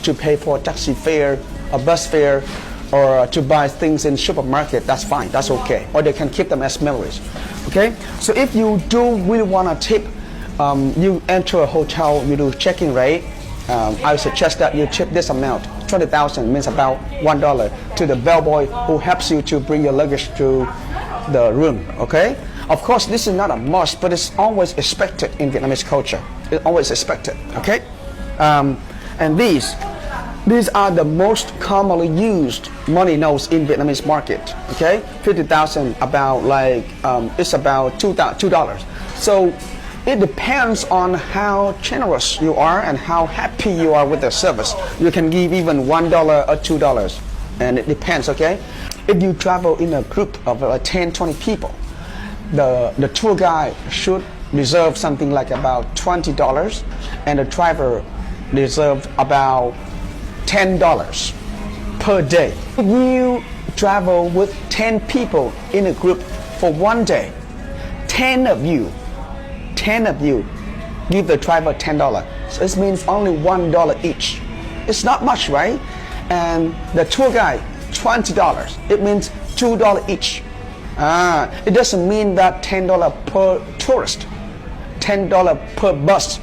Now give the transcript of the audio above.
to pay for taxi fare, a bus fare, or to buy things in supermarket, that's fine, that's okay. Or they can keep them as memories. Okay, so if you do really want to tip, you enter a hotel, you do check-in rate. I suggest that you tip this amount. 20,000 means about $1 to the bellboy who helps you to bring your luggage to the room. Okay. Of course, this is not a must, but it's always expected in Vietnamese culture. It's always expected. Okay. And these are the most commonly used money notes in Vietnamese market. Okay, 50,000 about like it's about $2. So it depends on how generous you are and how happy you are with the service. You can give even $1 or $2, and it depends. Okay, if you travel in a group of 10-20 people, the tour guide should reserve something like about $20, and the driver reserve about $10 per day. If you travel with 10 people in a group for one day, 10 of you give the driver $10. So this means only $1 each. It's not much, right? And the tour guide, $20. It means $2 each. It doesn't mean that $10 per tourist, $10 per bus.